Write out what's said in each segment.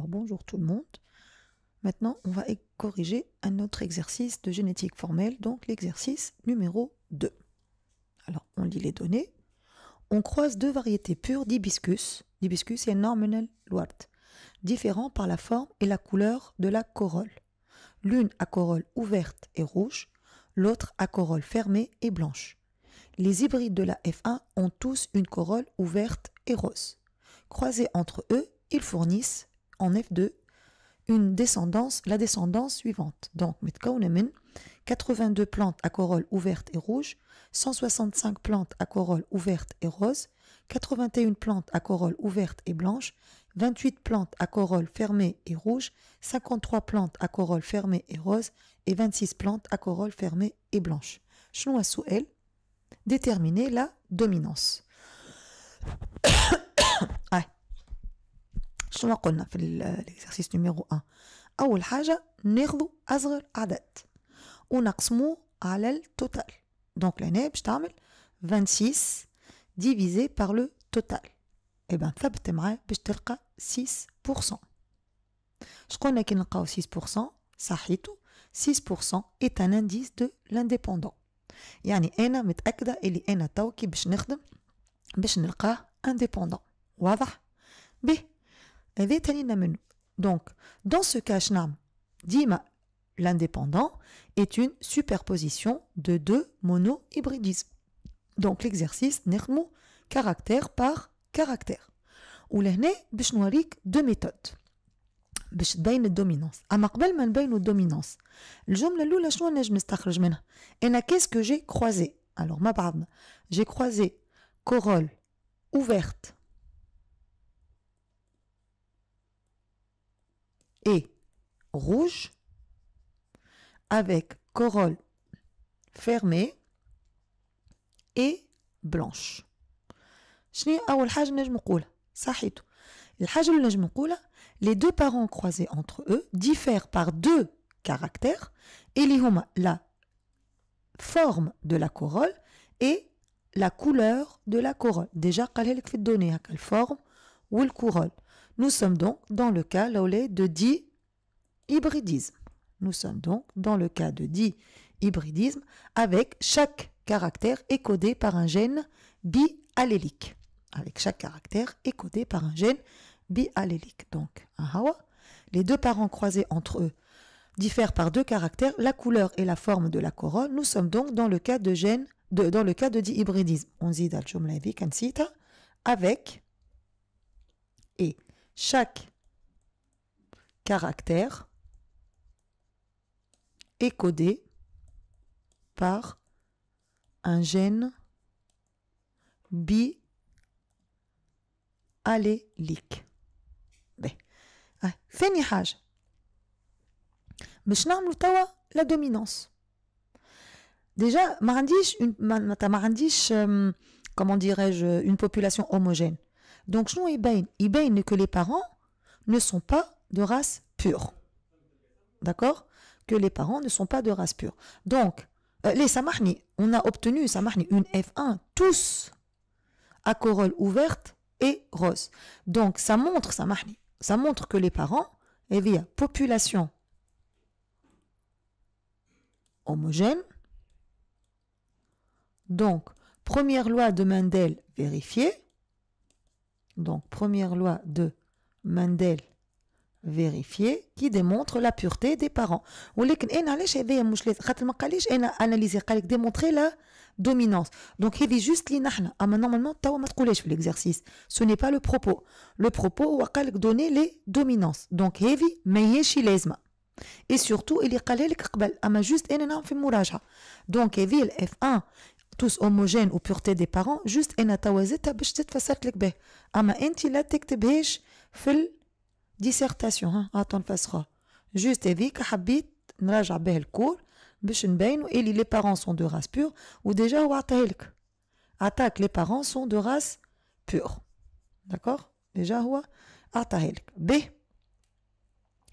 bonjour tout le monde. Maintenant, on va corriger un autre exercice de génétique formelle, donc l'exercice numéro 2. Alors, on lit les données. On croise deux variétés pures d'hibiscus. L'hibiscus est nominal wart, différents par la forme et la couleur de la corolle. L'une à corolle ouverte et rouge, l'autre à corolle fermée et blanche. Les hybrides de la F1 ont tous une corolle ouverte et rose. Croisés entre eux, ils fournissent en F2 la descendance suivante. Donc, 82 plantes à corolle ouverte et rouge, 165 plantes à corolle ouverte et rose, 81 plantes à corolle ouverte et blanche, 28 plantes à corolle fermée et rouge, 53 plantes à corolle fermée et rose et 26 plantes à corolle fermée et blanche. شنو السؤال؟ Déterminer la dominance. شنو قلنا في l'exercice numéro 1؟ أول حاجة ناخذوا أصغر عدد ونقسموه على التوتال. Donc l'année باش تعمل 26 divisé par le total. Et ben ثبت معاه باش تلقى 6%. شقولنا كي نلقاو 6% صحيتو 6% est un indice de l'indépendant. يعني أنا متأكدة اللي أنا توكي باش نخدم باش نلقاه indépendant. واضح؟ به هذا تانينا منه. Donc, dans ce cas, شنعمل؟ ديما l'indépendant est une superposition de deux monohybridismes. Donc, l'exercice نخدمو caractère par caractère. ولهنا باش نوريك deux méthodes باش تبين الدومينانس. أما قبل ما نبينو الدومينانس الجملة الأولى شنو نجم نستخرج منها؟ أنا qu'est-ce que j'ai croisé؟ Alors مع بعضنا j'ai croisé corolle ouverte et rouge avec corolle fermée et blanche. شنو أول حاجة نجم نقولها؟ صحيتو. الحاجة اللي نجم نقولها les deux parents croisés entre eux diffèrent par deux caractères et اللي هما la forme de la corolle et la couleur de la corolle. Déjà قالها لك في الدوني هكا الفورم والكورول. Nous sommes donc dans le cas de dihybridisme. Nous sommes donc dans le cas de dihybridisme avec chaque caractère est codé par un gène biallélique. Avec chaque caractère est codé par un gène biallélique. Donc, les deux parents croisés entre eux diffèrent par deux caractères, la couleur et la forme de la corolle. Nous sommes donc dans le cas de dihybridisme. On dit dans le avec et chaque caractère est codé par un gène biallélique. ثاني حاجة باش نعملو توا la dominance. Déjà ما عنديش comment dirais-je une population homogène. Donc شنو يبين que les parents ne sont pas de race pure. D'accord? Que les parents ne sont pas de race pure. Donc on a obtenu une F1 tous à corolle ouverte et rose. Donc ça montre que les parents via population homogène. Donc première loi de Mendel vérifiée. Donc première loi de Mendel vérifiée qui démontre la pureté des parents. ولكن انا علاش هذايا مش لازم خاطر ما قاليش انا اناليزي قالك démontrer la dominance. Donc هذه جوست لينا احنا اما نورمالمون توا ما تقولهاش في l'exercice. Ce n'est pas le propos. Le propos هو قالك donner les dominances. Donc هذه ماهيش لازمه. Et surtout اللي قالها لك قبل اما جوست انا نعمل في المراجعه. Donc هذه ال F1 tous homogènes ou pureté des parents جوست انا توازتها باش تتفسرت لك به. اما انت لا تكتبهاش في dissertation. Attends نفسخها. Juste هذيك حبيت نراجع به الكور باش نبينو اللي les parents sont de race pure ou déjà هو عطاها لك. عطاك les parents sont de race pure. D'accord? Déjà هو عطاها لك. B.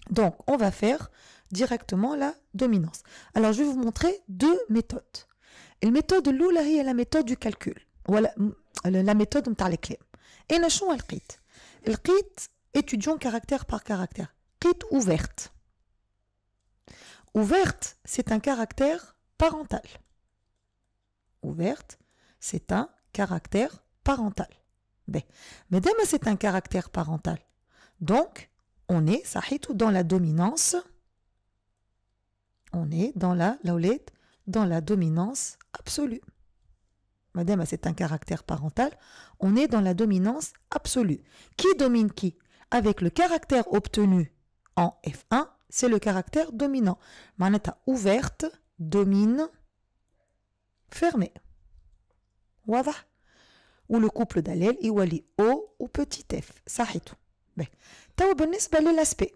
Donc on va faire directement la dominance. Alors je vais vous montrer deux méthodes. الميثود الأولى هي la méthode du calcul. ولا la méthode نتاع الكلام. أنا شنو لقيت؟ étudions caractère par caractère. Qit ouverte. Ouverte, c'est un caractère parental. Ouverte, c'est un caractère parental. Mais dès que c'est un caractère parental, donc on est sahitou dans la dominance. On est dans la dominance absolue. Madame, c'est un caractère parental, on est dans la dominance absolue. Qui domine qui? Avec le caractère obtenu en F1, c'est le caractère dominant. Manata ouverte domine fermée. Ouada. Ou le couple d'allèles iwali O ou petit f. Sahitou. Taou بالنسبة للأسبي.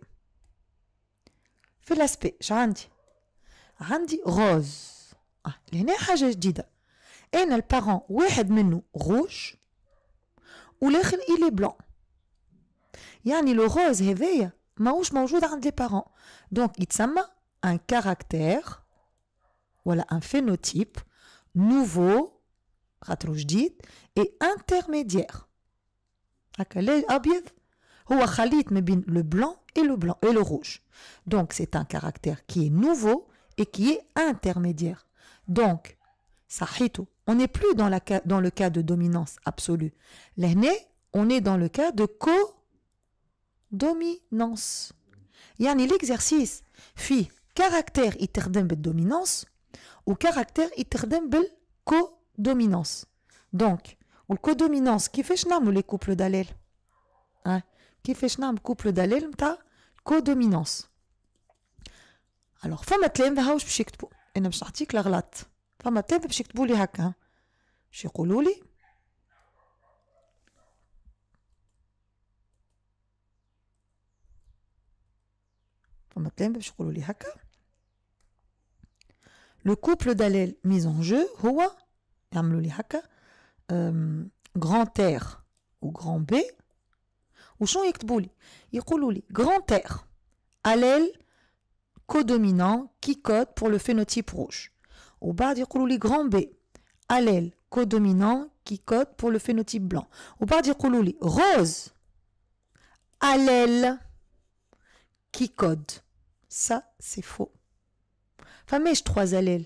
في الأسبي عندي rose. لهنا حاجة جديدة. أنا البارون واحد منه rouge والآخر il est blanc. يعني le rose هذايا ماهوش موجود عند les parents. Donc يتسمى un caractère voilà un phénotype nouveau خاطرو جديد et intermédiaire. هكا الأبيض هو خليط ما بين le blanc et le rouge. Donc c'est un caractère qui est nouveau et qui est intermédiaire. Donc صحيتو on n'est plus dans le cas de dominance absolue. Là on est dans le cas de co-dominance. يعني l'exercice في caractère يتخدم بالdominance ou caractère يتخدم بالco-dominance. Donc والco-dominance كيفاش نعملوا les couples d'allèles؟ كيفاش نعمل couple d'allèles نتاع co-dominance؟ alors فما تلامذة هاوش باش يكتبوا، انا باش نعطيك الغلط. فما تلامذة باش يكتبوا لي هكا، باش يقولوا لي فما تلامذة باش يقولوا لي هكا le couple d'allèles mis en jeu هو يعملوا لي هكا grand R ou grand B. وشنو يكتبوا لي؟ يقولوا لي grand R allèle codominant qui code pour le phénotype rouge. وبعد يقولوا لي grand B allèle codominant qui code pour le phénotype blanc. وبعد يقولوا لي rose allèle qui code. Ça c'est faux. فماش 3 allèles.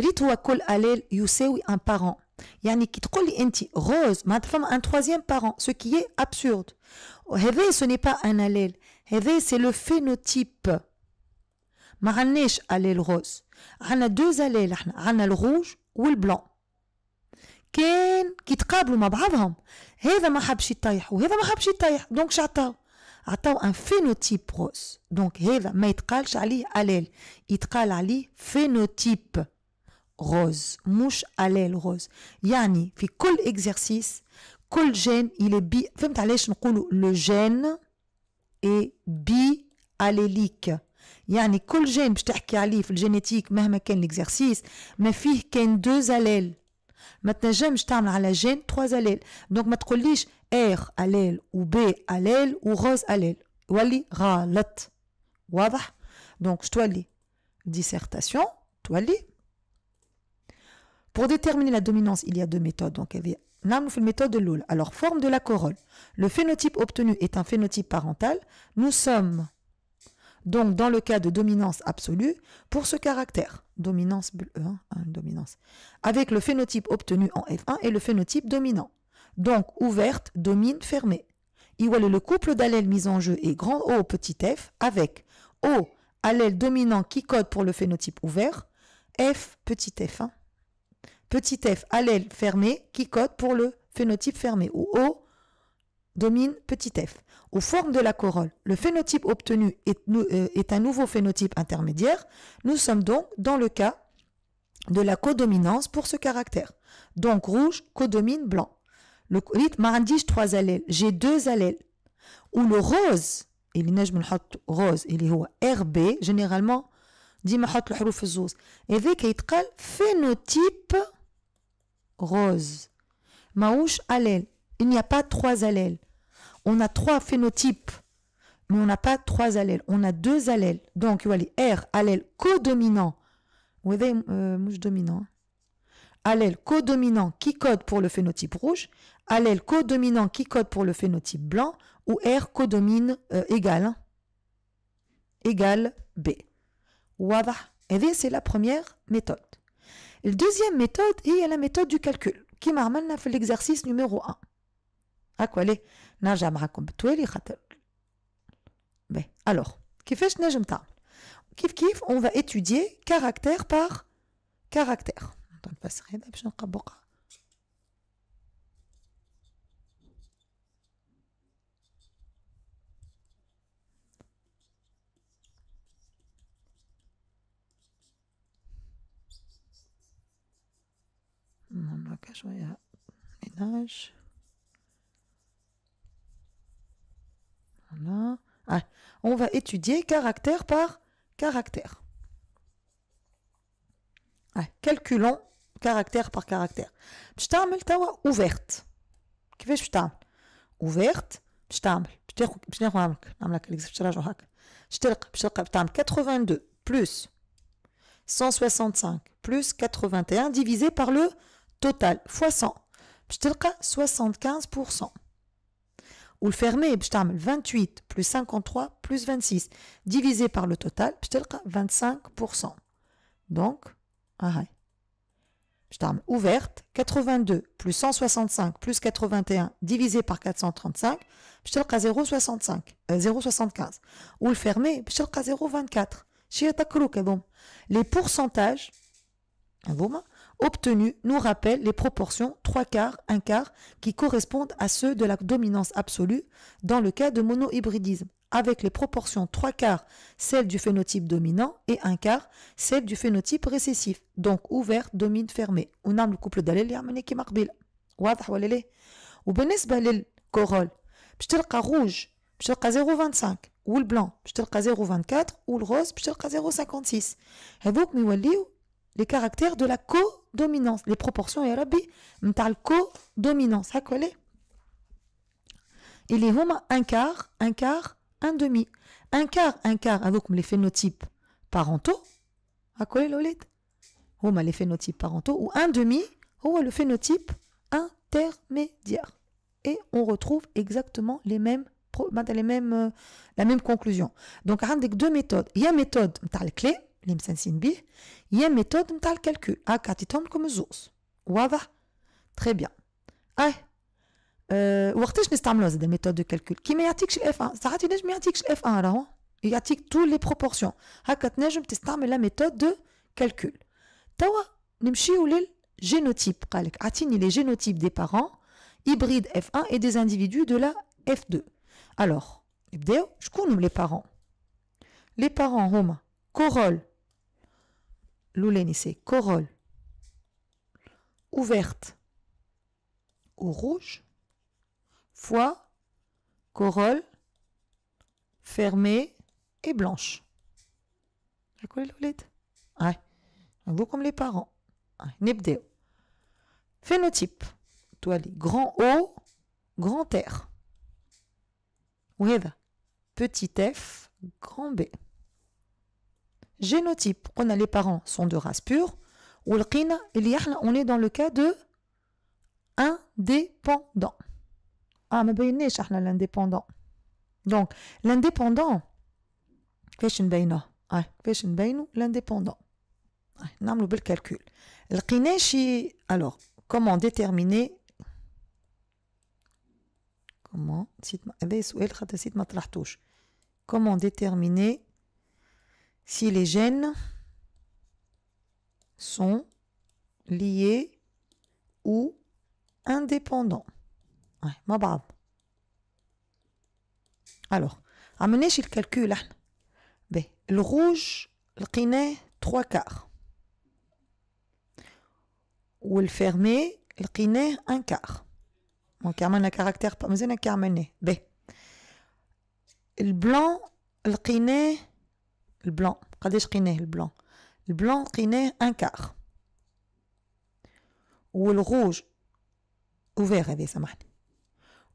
ريت هو كل allèle يساوي un parent. يعني كي تقول لي انت rose معناتها فما un troisième parent, ce qui est absurde. هذا ce n'est pas un allèle. هذا c'est le phénotype. ما عندناش allèle rose. عندنا 2 allèles احنا، عندنا الروج والبلان. كان كي تقابلوا مع بعضهم هذا ما حبش يطيح وهذا ما حبش يطيح، دونك شعطاو un phénotype rose. Donc هذا ما يتقالش عليه allèle، يتقال عليه phénotype rose مش allèle rose. يعني في كل exercice كل gène il est bi. فهمت علاش نقولوا le gène est bi-allélique؟ يعني كل جين باش تحكي عليه في الجينيتيك مهما كان l'exercice ما فيه كان 2 allèles. ما تنجمش تعمل على جين 3 allèles. دونك ما تقوليش R allèle و B allèle و rose allèle، ولي غلط. واضح؟ دونك تولي dissertation تولي pour déterminer la dominance il y a 2 méthodes. Donc نعملوا في الميثode الأولى. Alors forme de la corolle. Le phénotype obtenu est un phénotype parental. Nous sommes donc dans le cas de dominance absolue pour ce caractère. Dominance dominance. Avec le phénotype obtenu en F1 et le phénotype dominant. Donc ouverte, domine, fermée. Le couple d'allèles mis en jeu est grand O petit f avec O allèle dominant qui code pour le phénotype ouvert, F petit f. Petit f allèle fermé qui code pour le phénotype fermé, ou O domine petit f. Aux formes de la corolle, le phénotype obtenu est un nouveau phénotype intermédiaire. Nous sommes donc dans le cas de la codominance pour ce caractère. Donc rouge codomine blanc. Le rythme m'indique 3 allèles. J'ai 2 allèles. Ou le rose, il rose, il est RB, généralement, dit ma le حروف الزوز. Et ذاك يتقال phénotype rose. Maouche allèle. Il n'y a pas 3 allèles. On a 3 phénotypes, mais on n'a pas 3 allèles. On a 2 allèles. Donc, il y a les R allèle codominant. Ou mouche dominant. allèle codominant qui code pour le phénotype rouge, allèle codominant qui code pour le phénotype blanc, ou R codomine égale B. Et c'est la première méthode. La deuxième méthode est la méthode du calcul, qui m'a ramené fait l'exercice numéro 1. Alors, on va étudier caractère par caractère. Ménage. Voilà. Ah, on va étudier caractère par caractère. Ah, calculons caractère par caractère. باش تعمل توا ouverte. كيفاش باش تعمل؟ ouverte باش تعمل باش نعملك باش هكا. باش تلقى تعمل 82 plus 165 plus 81 divisé par le total fois 100. باش تلقى 75%. Ou le fermé, 28 plus 53 plus 26 divisé par le total, 25%. Donc, ouverte, 82 plus 165 plus 81 divisé par 435, 0,75. Ou le fermé, 0,24. Les pourcentages obtenus nous rappellent les proportions 3 quarts, 1 quart qui correspondent à ceux de la dominance absolue dans le cas de monohybridisme, avec les proportions 3 quarts celles du phénotype dominant et 1 quart celles du phénotype récessif. Donc ouvert domine fermé. On a le couple d'allèles يعمل كيما قبيله. واضح ولا لا؟ وبالنسبة للكورول باش تلقى rouge باش تلقى 0,25 والبلان باش تلقى 0,24 والروز باش تلقى 0,56. هذوك يوليو les caractères de la codominance, les proportions et rabbi m'tal codominance hakole il est homa un quart, un demi, un quart avec les phénotypes parentaux hakole l'olid homa les phénotypes parentaux ou un demi ou le phénotype intermédiaire et on retrouve exactement la même conclusion. Donc avec deux méthodes, il y a une méthode m'tal clé اللي مسنسين بيه هي ميثود نتاع الكالكول عطيتهم لكم الزوز واضح تري بيان وقتاش نستعملوا هذه الميثود دو كالكول كي ما يعطيكش الاف 1 ساعات ينجم ما يعطيكش الاف 1 راهو يعطيك تو لي بروبورسيون هكا تنجم تستعمل لا ميثود دو كالكول توا نمشيو للجينوتيب قالك اعطيني لي جينوتيب دي بارون hybride F1 et des individus de la F2 alors نبداو شكون هما les parents هما corolle l'ouleni c'est corolle ouverte ou rouge fois corolle fermée et blanche. D'accord l'ouled? Ouais. Vous comme les parents. Nibdeo. Phénotype. Toi les grand O, grand R. وهذا petit f, grand B. Génotype, on a les parents sont de race pure, ou on est dans le cas de indépendant. Ah, mais ben l'indépendant. Donc, l'indépendant, l'indépendant. Nous le calcul. Alors, comment déterminer comment déterminer si les gènes sont liés ou indépendants. Alors, amenez chez le calcul. Le rouge, le qiné, 3 quarts. Ou le fermé, le qiné, 1 quart. Donc, il y a un caractère, pas besoin de le blanc, le qiné, le blanc, le blanc qiné 1 quart. Ou le rouge ouvert avec ça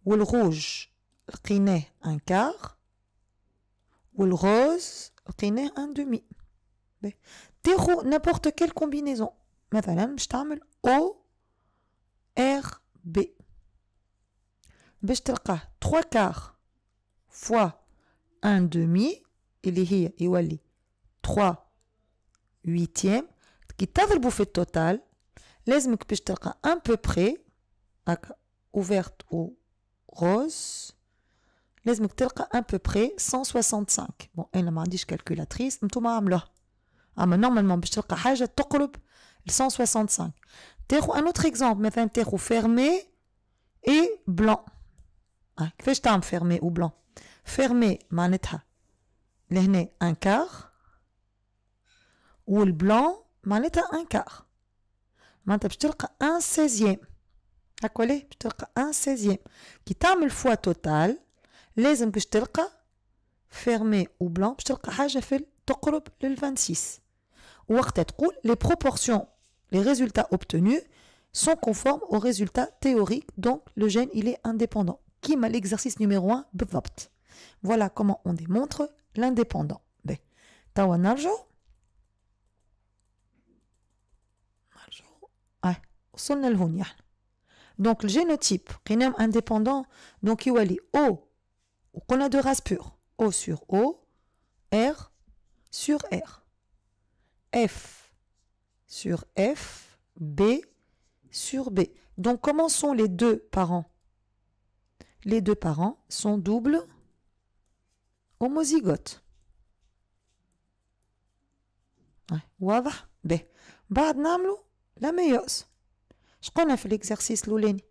ou le rouge le qiné 1 quart ou le rose le qiné 1 demi. N'importe quelle combinaison مثلا باش تعمل O R B باش تلقاه 3 quarts fois 1 demi اللي هي يولي 3 huitièmes كي تضربوا في التوتال لازمك باش تلقى un peu près هكا ouverte ou rose لازمك تلقى un peu près 165 بون انا ما عنديش كالكولاتريس نتوما عملوها اما نورمالمون باش تلقى حاجه تقرب ل 165 تاخو ان اوتر اكزومبل مثلا تاخو فيرمي اي بلان كيفاش تعمل فيرمي او بلان فيرمي معناتها لهنا ان كار والبلان معناتها ان كار معناتها باش تلقى ان سيزيام هاكا ولا باش تلقى ان سيزيام كي تعمل فوا توتال لازم باش تلقى فيرمي او بلان باش تلقى حاجه في تقرب لل 26 وقتها تقول les proportions les résultats obtenus sont conformes aux résultats théoriques donc le gène il est indépendant كيما l'exercice numéro 1 بالضبط. Voilà comment on démontre l'indépendant. ب توا نرجعوا وصلنا لهون احنا. Donc le génotype قينام indépendant donc يولي O وقلنا de race pure O sur O R sur R F sur F B sur B. Donc comment sont les deux parents? Les deux parents sont doubles homozygotes. واضح؟ ب بعد نعملوا لا ميوز. شقلنا في l'exercice الأولاني؟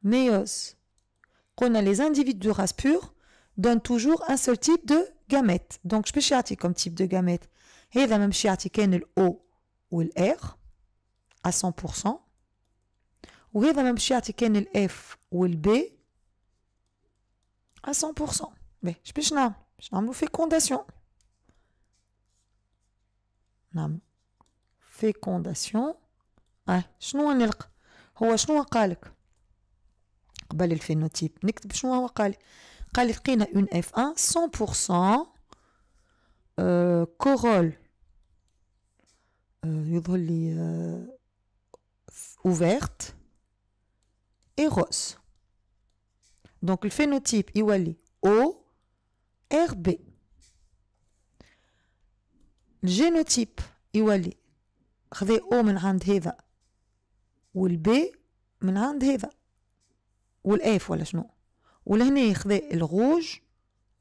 ميوز. قلنا les individus de race pure donnent toujours un seul type de gamètes. Donc باش يعطي comme type de gamètes. هذا ما باش يعطي كان ال O وال R à 100%. وهذا ما باش يعطي كان ال F وال B à 100%. باش باش نعمل؟ باش نعملوا fécondation. نعمل fécondation. شنو نلقى؟ هو شنو قالك؟ قبل الفينوتيب نكتب شنو هو قال؟ قال لقينا اون F1 100% كورول يظهر لي ouverte et rose. Donc le phénotype يولي O RB. الجينوتيب يولي خذي O من عند هذا والبي من عند هذا والاف ولا شنو ولهنا يخذي الروج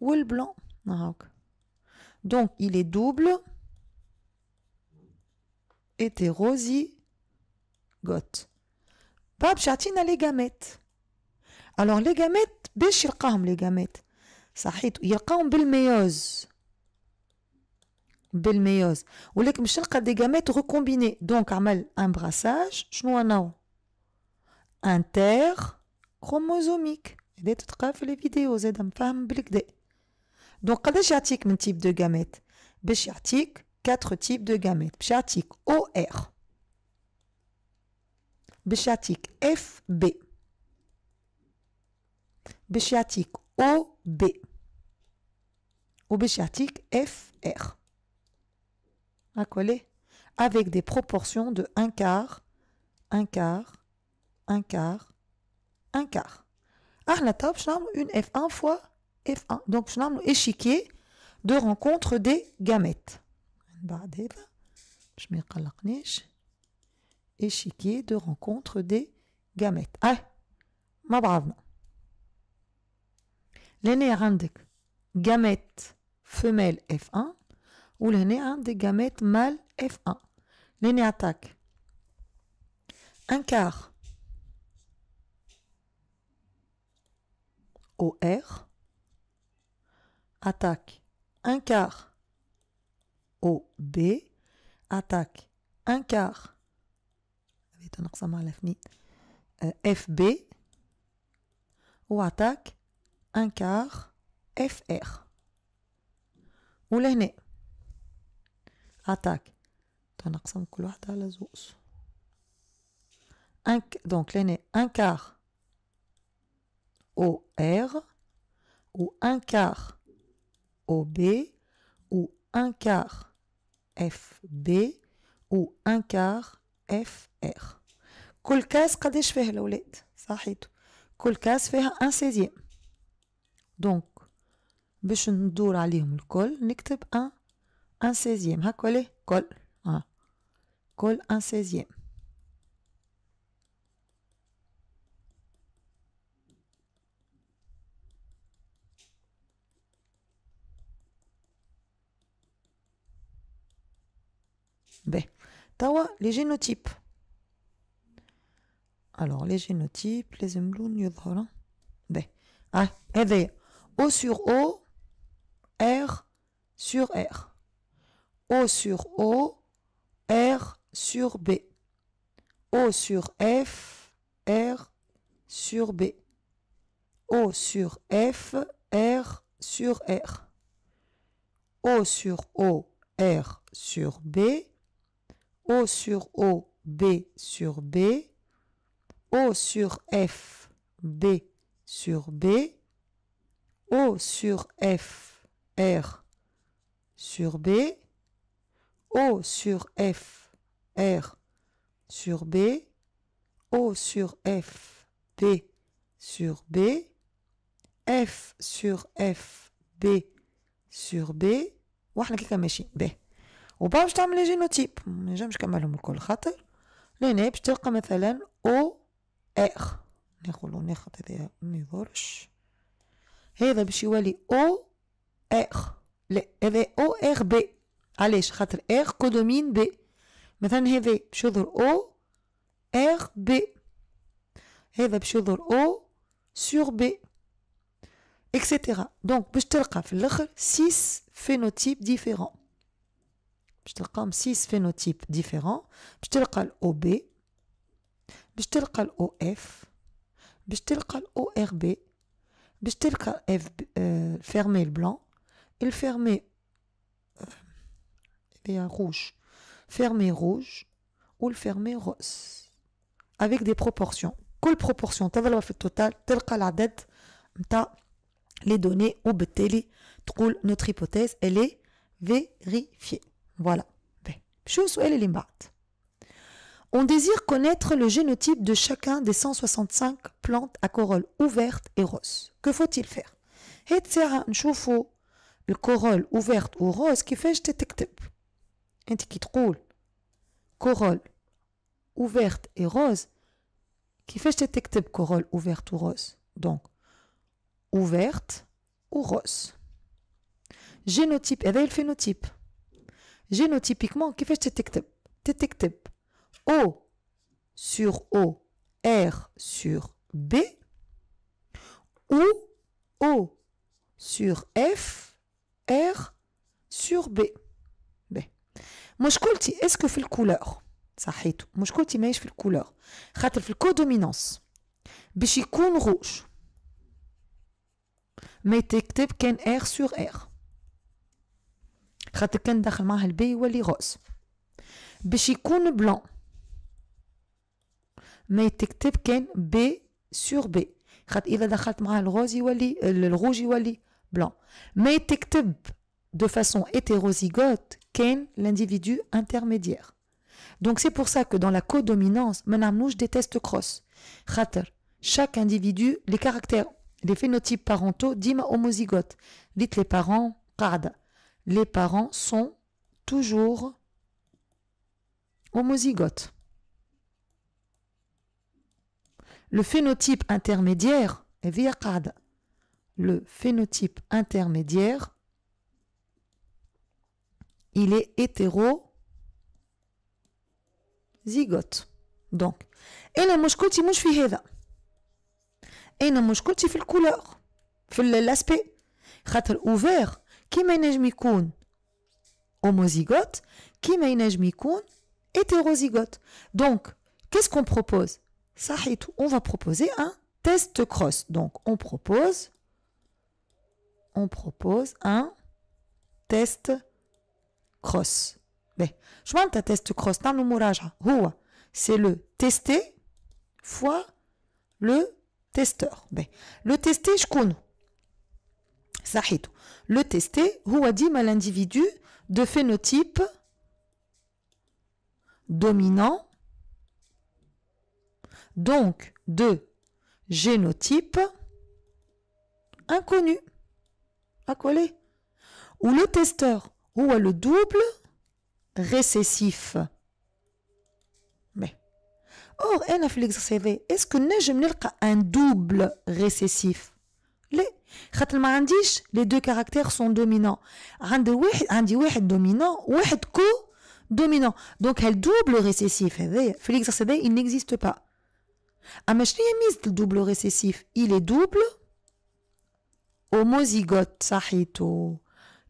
والبلان هاكا. Donc il est double hétérozygote. باش يعطينا لي جاميت. alors لي جاميت باش يلقاهم لي جاميت صحيت يلقاهم بالميوز ولكن باش نلقى دي جاميت ريكومبيني. دونك عمل ان براساج شنو نوع انتر كروموزوميك. هذا تتلقى في لي فيديو زاد مفهم بالكدا. دونك قداش يعطيك من تيب دو جاميت؟ باش يعطيك 4 تيب دو جاميت. باش يعطيك او ار باش يعطيك اف بي باش يعطيك او بي وباش يعطيك اف ار هاكا ليه avec des proportions de 1 quart 1 quart 1 quart 1 quart. احنا تو باش نعملو une F1 fois F1. donc باش نعملو échiquier de rencontre des gamètes. بعد هذا باش ما يقلقنيش échiquier de rencontre des gamètes. مع بعضنا لهنا عندك gamète femelle F1 ولهنا عندك gamète mâle F1. لهنا يعطاك un quart OR attaque un quart OB attaque un quart FB ou attaque un quart FR. ولهنا attaque تنقسم كل واحدة على زوز. donc لهنا un quart OR ou un quart OB ou un quart FB ou un quart اف ار. كل كاس قداش فيها الاولاد؟ صحيتو، كل كاس فيها ان سيزيام. دونك باش ندور عليهم الكل نكتب ان سيزيام. هاك ولا كل كل ان سيزيام. باهي توا لي جينوتيب. Alors les génotypes لازم لون يظهر. باهي هذايا O sur O R sur R. O sur O R sur B. O sur F R sur B. O sur F R sur R. O sur O R sur B. O sur O B sur B. O sur F B sur B. O sur F R sur B. O sur F R sur B. O sur F B sur B. F sur F B sur B. واحنا كيكا ماشي باهي. وبعد باش تعمل لي جينوتيب ما نجمش نكملهم الكل خاطر لهنا باش تلقى مثلا او ار. ناخذ هذا ما يضرش. هذا باش يولي او ار. لا هذا او ار بي. علاش؟ خاطر ار كودومين بي. مثلا هذا باش يظهر او ار بي. هذا باش يظهر او سور بي اكسيتيرا. دونك باش تلقى في الاخر 6 فينوتيب ديفيرون. باش تلقاهم 6 فينوتيب ديفيرون. باش تلقى الاو بي، باش تلقى الاو اف، باش تلقى الاو ار بي، باش تلقى اف الفيرمي البلان، الفيرمي rouge, fermé rouge ou le fermé rose avec des proportions. كل proportion تضربها في التوتال تلقى العدد نتاع les données وبالتالي تقول notre hypothèse elle est vérifiée. Voilà. شو السؤال اللي من بعد؟ On désire connaître le génotype de chacun des 165 plantes à corolle ouverte et rose. Que faut-il faire? هاد ساعة نشوفوا الكورول ouverte ou rose كيفاش تتكتب. انت كي تقول كورول ouverte et rose كيفاش تكتب كورول ouverte ou rose. Donc ouverte ou rose. Génotype هذا الفينوتيب. Génotypiquement كيفاش تتكتب O sur O R sur B ou O sur F R sur B. مشكلتي اسكو في الكولور. صحيتو مشكلتي ماهيش في الكولور خاطر في الكودومينانس باش يكون روج ما يتكتب كان ار سور ار خاطر كان داخل معاه البي يولي روز. باش يكون بلان ما يتكتب كان بي سور بي خاطر اذا دخلت معاه الروز يولي الروج يولي بلان. ما يتكتب de façon hétérozygote qu'est l'individu intermédiaire. Donc c'est pour ça que dans la codominance, menamnouche des tests cross. Khater, chaque individu, les caractères, les phénotypes parentaux, dima homozygote. Dites les parents, qada. Les parents sont toujours homozygotes. Le phénotype intermédiaire, via qada. Le phénotype intermédiaire, il est hétérozygote. Donc, أنا مشكلتي مش في هذا. أنا مشكلتي في الكولور، في الاسبي. خاطر اوفير كيما ينجم يكون homozygote, كيما ينجم يكون hétérozygote. Donc, qu'est-ce qu'on propose? صحيتو, on va proposer un test cross. Donc, on propose un test cross. شو معناتها تيست كروس؟ نعملوا مراجعة. هو c'est le testé fois le testeur. le testé شكون؟ صحيتو. le testé هو ديما l'individu de phénotype dominant Donc, de génotype inconnu. À coller. Ou le testeur, ou le double récessif. Mais, or, est-ce que nous avons un double récessif? Les deux caractères sont dominants. عندي واحد dominant, واحد co-dominant. Donc, le double récessif, il n'existe pas. Mais je dis le double récessif, il est double homozygote.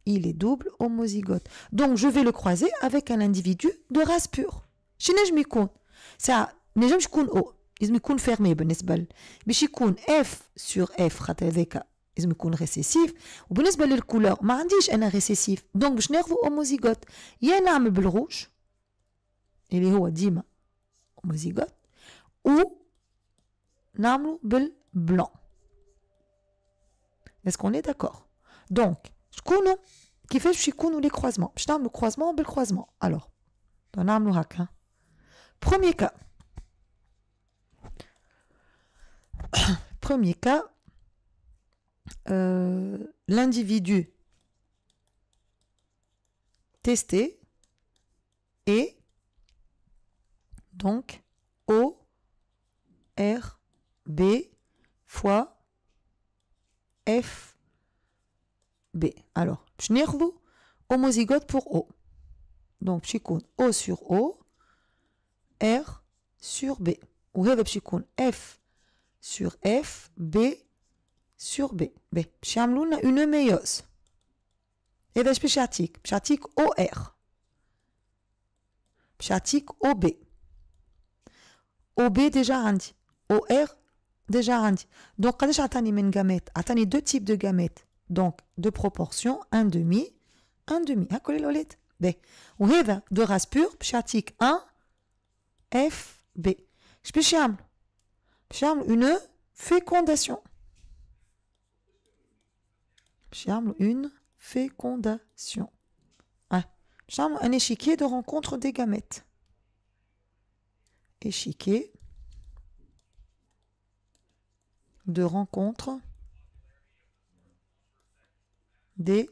Il est double homozygote. Donc, je vais le croiser avec un individu de race pure. Je ne sais pas O. Il يكون fermé بالنسبة باش يكون F sur F خاطر هذاك لازم يكون récessif وبالنسبة للكولور ما عنديش أنا récessif دونك باش ناخذو homozygote يا نعمل بالروج اللي هو ديما homozygote ou نعملو بالبلون. Est-ce qu'on est d'accord? Donc شكونو كيفاش باش يكونوا لي croisements باش نعملو croisement بالcroisement. Alors نعملو هكا. Premier cas. Premier cas, l'individu testé est donc O, R, B fois F, B. Alors, je n'ai homozygote pour O. Donc, je O sur O, R sur B. Ou F sur F, B sur B. B. باش يعملوا لنا une méiose. هذا باش يعطيك OR. باش يعطيك OB. OB déjà عندي. OR déjà عندي. Donc قداش عطاني من gamètes؟ عطاني deux types de gamètes. Donc de proportion 1 demi, 1 demi. هاكا الولاد. B. وهذا de race pure باش يعطيك 1 F B. اش باش يعملوا؟ une fécondation. Une fécondation. Un échiquier de rencontre des gamètes. Échiquier de rencontre des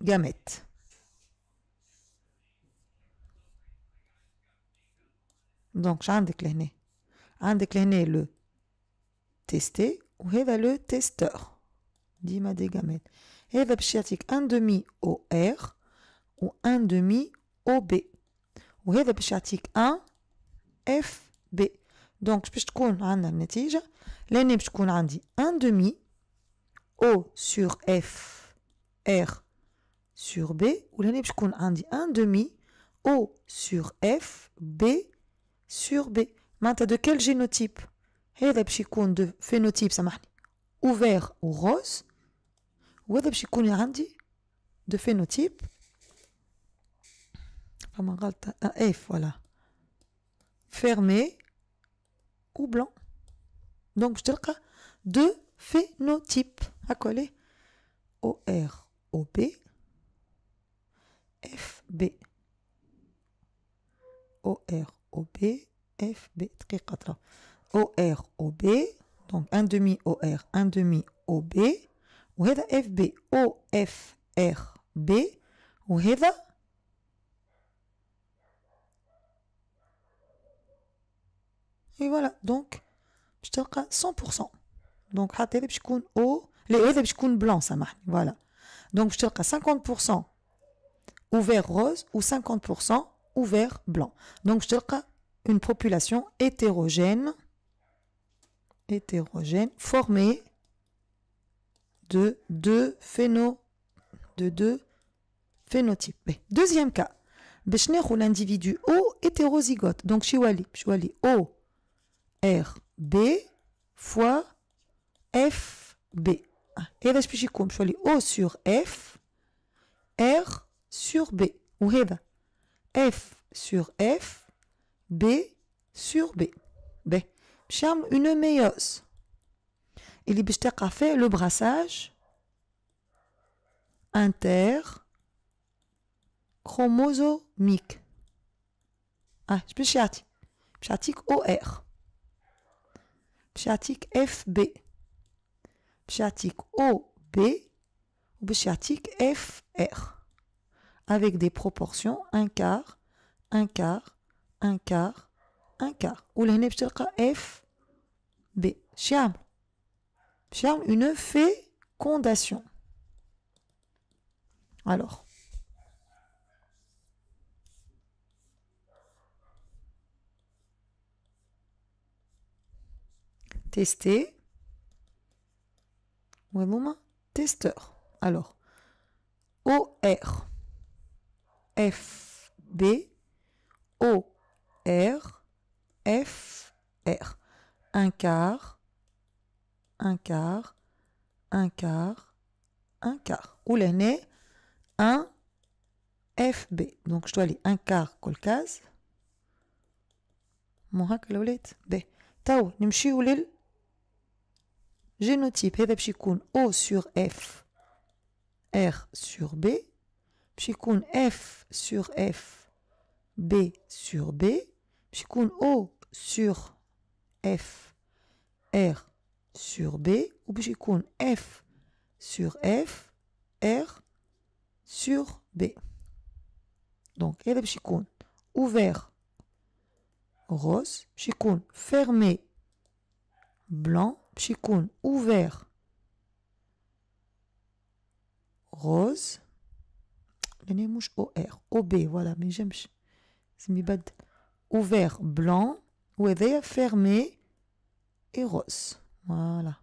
gamètes. Donc, عندك لهنا le testé وهذا le testeur ديما des gamètes. هذا باش يعطيك 1 demi OR و 1 demi OB وهذا باش يعطيك 1 FB. دونك باش تكون عندنا النتيجة لأن باش تكون عندي 1 demi O sur F R sur B ولهنا باش تكون عندي 1 demi O sur F B sur B. معناتها de quel génotype؟ هذا باش يكون de phénotype سامحني ouvert ou rose وهذا باش يكون عندي de phénotype فما غلطة F voilà fermé ou blanc. Donc باش تلقى de phénotype هاكا OR OB FB OR OB FB دقيقة ترى OR OB donc 1 demi OR 1 demi OB وهذا FB OFR B وهذا et voilà donc باش تلقى 100%. donc حتى هذا باش يكون O لا هذا باش يكون بلان سامحني voilà donc باش تلقى 50% ouvert rose ou 50% ouvert blanc. donc باش تلقى une population hétérogène formée de deux phénotypes. Deuxième cas, باش ناخذ l'individu O hétérozygote. Donc باش يولي O R B fois F B. هذا باش يكون باش يولي O sur F R sur B. وهذا F sur F B sur B. B. باش يعمل une méiose. اللي باش تلقى فيه le brassage interchromosomique. باش يعطيك OR. بشيعطيك FB بشيعطيك OB وبشيعطيك FR avec des proportions 1 quart 1 quart 1 quart 1 quart ولهنا باش تلقى FB باش يعمل une fécondation. Alors tester. Ouais, bon, testeur. Alors, OR, FB, OR, FR. Un quart, un quart, un quart, un quart. Ou l'année, 1 FB. Donc, je dois aller un quart colcase. Mon hack l'oulet. B. Tao, nimchi ou l'il. Génotype, هذا باش يكون O sur F, R sur B, باش يكون F sur F, B sur B, باش يكون O sur F, R sur B, وباش يكون F sur F, R sur B. Donc هذا باش يكون ouvert rose, باش يكون fermé blanc, باش يكون ouvert rose لاني مش OR OB voilà ما يجمش لازم يبدل ouvert blanc وهذايا fermé et rose voilà.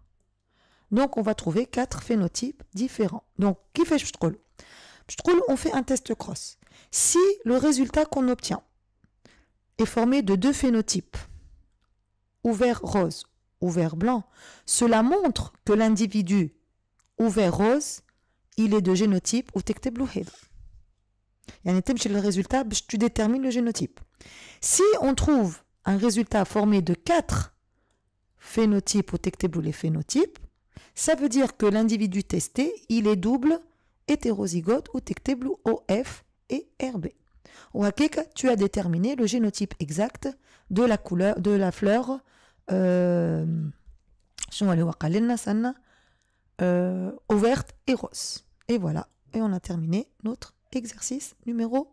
Donc on va trouver 4 phénotypes différents. Donc كيفاش باش تقولوا on fait un test cross. Si le résultat qu'on obtient est formé de 2 phénotypes ouvert rose ouvert blanc, cela montre que l'individu ouvert rose, il est de génotype ou تكتب له هذا. يعني تمشي للريزultat باش tu détermines le génotype. Si on trouve un résultat formé de 4 phénotypes ou تكتب له les phénotypes, ça veut dire que l'individu testé, il est double hétérozygote ou تكتب له OF et RB. Ou هكاك tu as déterminé le génotype exact de la couleur de la fleur شنو اللي هو قال لنا سنة ouverte et rose. Et voilà, et on a terminé notre exercice numéro